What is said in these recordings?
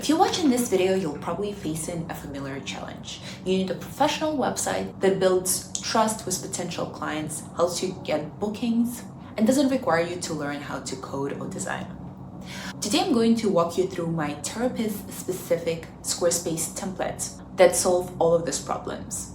If you're watching this video, you'll probably facing a familiar challenge. You need a professional website that builds trust with potential clients, helps you get bookings, and doesn't require you to learn how to code or design. Today, I'm going to walk you through my therapist-specific Squarespace templates that solve all of these problems.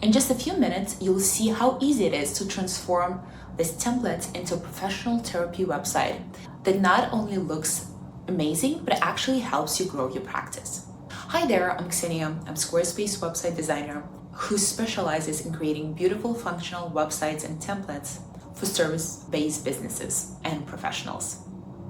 In just a few minutes, you'll see how easy it is to transform these templates into a professional therapy website that not only looks amazing, but actually helps you grow your practice. Hi there, I'm Ksenia. I'm a Squarespace website designer who specializes in creating beautiful functional websites and templates for service-based businesses and professionals.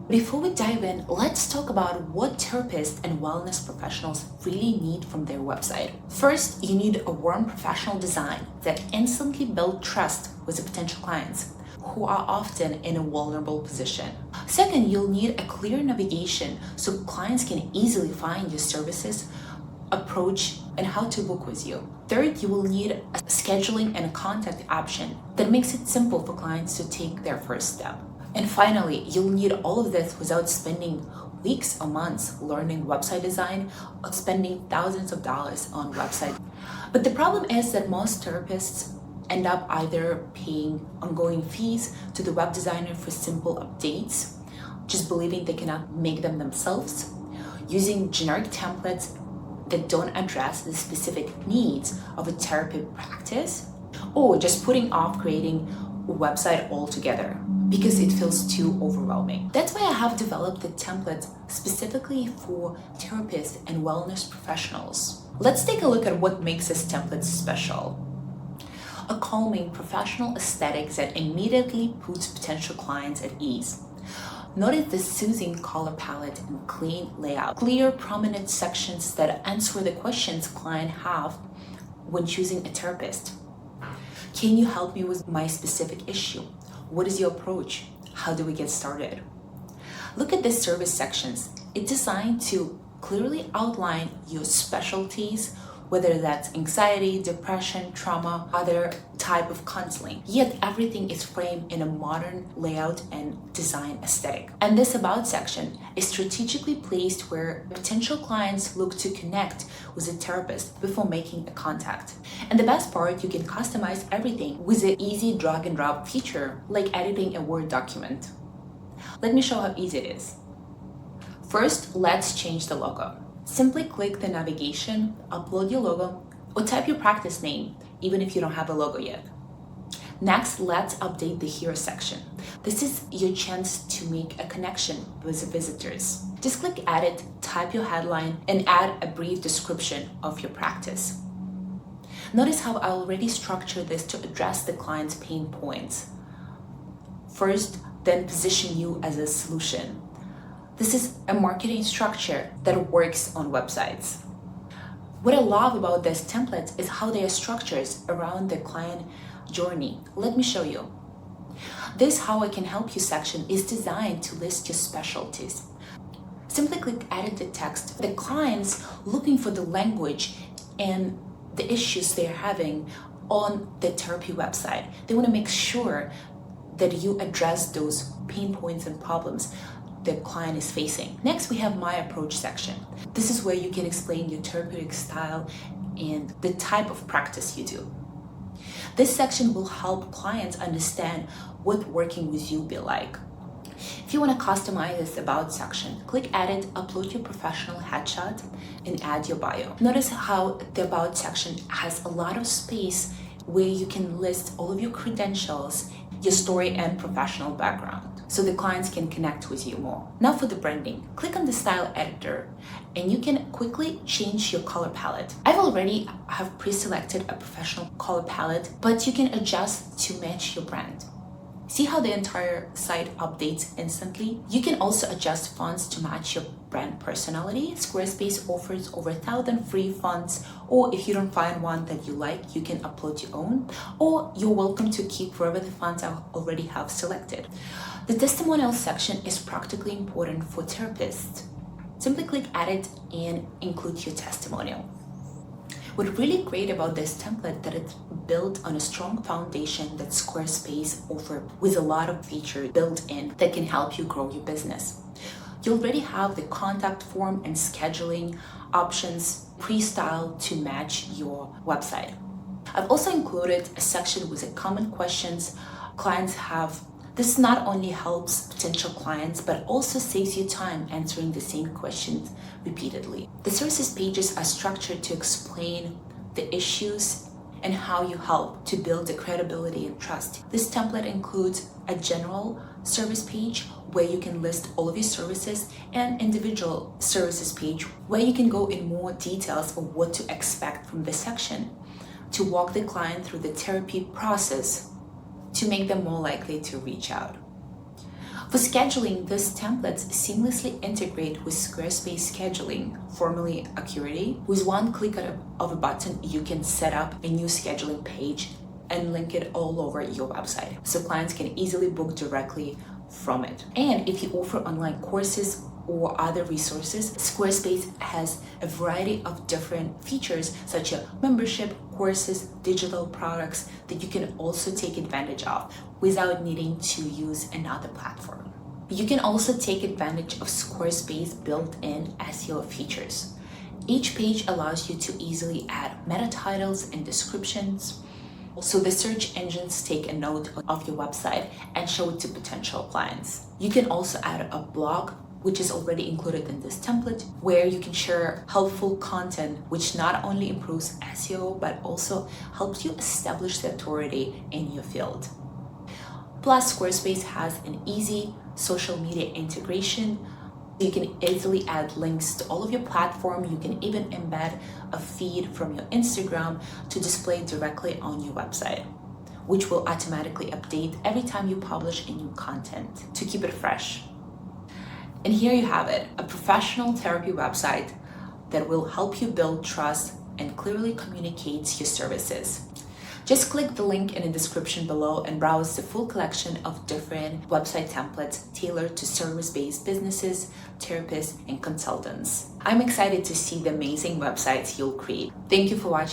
Before we dive in, let's talk about what therapists and wellness professionals really need from their website. First, you need a warm professional design that instantly builds trust with the potential clients, who are often in a vulnerable position. Second, you'll need a clear navigation so clients can easily find your services, approach, and how to book with you. Third, you will need a scheduling and a contact option that makes it simple for clients to take their first step. And finally, you'll need all of this without spending weeks or months learning website design or spending thousands of dollars on websites. But the problem is that most therapists end up either paying ongoing fees to the web designer for simple updates, just believing they cannot make them themselves, using generic templates that don't address the specific needs of a therapy practice, or just putting off creating a website altogether because it feels too overwhelming. That's why I have developed the templates specifically for therapists and wellness professionals. Let's take a look at what makes this template special. A calming professional aesthetic that immediately puts potential clients at ease. Notice the soothing color palette and clean layout. Clear, prominent sections that answer the questions clients have when choosing a therapist. Can you help me with my specific issue? What is your approach? How do we get started? Look at the service sections. It's designed to clearly outline your specialties, whether that's anxiety, depression, trauma, other type of counseling. Yet everything is framed in a modern layout and design aesthetic. And this About section is strategically placed where potential clients look to connect with a therapist before making a contact. And the best part, you can customize everything with an easy drag and drop feature, like editing a Word document. Let me show how easy it is. First, let's change the logo. Simply click the navigation, upload your logo, or type your practice name, even if you don't have a logo yet. Next, let's update the Here section. This is your chance to make a connection with the visitors. Just click Edit, type your headline, and add a brief description of your practice. Notice how I already structured this to address the client's pain points. First, then position you as a solution. This is a marketing structure that works on websites. What I love about these templates is how they are structured around the client journey. Let me show you. This How I Can Help You section is designed to list your specialties. Simply click Edit the text. The clients looking for the language and the issues they're having on the therapy website. They want to make sure that you address those pain points and problems the client is facing. Next, we have My Approach section. This is where you can explain your therapeutic style and the type of practice you do. This section will help clients understand what working with you be like. If you want to customize this About section, click Edit, upload your professional headshot, and add your bio. Notice how the About section has a lot of space where you can list all of your credentials, your story, and professional background, so the clients can connect with you more. Now for the branding, click on the style editor and you can quickly change your color palette. I've already have pre-selected a professional color palette, but you can adjust to match your brand. See how the entire site updates instantly? You can also adjust fonts to match your brand personality. Squarespace offers over 1,000 free fonts, or if you don't find one that you like, you can upload your own, or you're welcome to keep forever the fonts I already have selected. The testimonial section is practically important for therapists. Simply click Edit and include your testimonial. What's really great about this template that it's built on a strong foundation that Squarespace offers with a lot of features built in that can help you grow your business. You already have the contact form and scheduling options pre-styled to match your website. I've also included a section with the common questions clients have. This not only helps potential clients, but also saves you time answering the same questions repeatedly. The services pages are structured to explain the issues and how you help to build the credibility and trust. This template includes a general service page where you can list all of your services and individual services page where you can go in more details of what to expect from this section to walk the client through the therapy process to make them more likely to reach out. For scheduling, these templates seamlessly integrate with Squarespace scheduling, formerly Acuity. With one click of a button, you can set up a new scheduling page and link it all over your website, so clients can easily book directly from it. And if you offer online courses or other resources, Squarespace has a variety of different features such as membership, courses, digital products that you can also take advantage of without needing to use another platform. You can also take advantage of Squarespace built-in SEO features. Each page allows you to easily add meta titles and descriptions, so the search engines take a note of your website and show it to potential clients. You can also add a blog, which is already included in this template, where you can share helpful content, which not only improves SEO, but also helps you establish the authority in your field. Plus, Squarespace has an easy social media integration. You can easily add links to all of your platform. You can even embed a feed from your Instagram to display directly on your website, which will automatically update every time you publish a new content to keep it fresh. And here you have it, a professional therapy website that will help you build trust and clearly communicates your services. Just click the link in the description below and browse the full collection of different website templates tailored to service-based businesses, therapists, and consultants. I'm excited to see the amazing websites you'll create. Thank you for watching.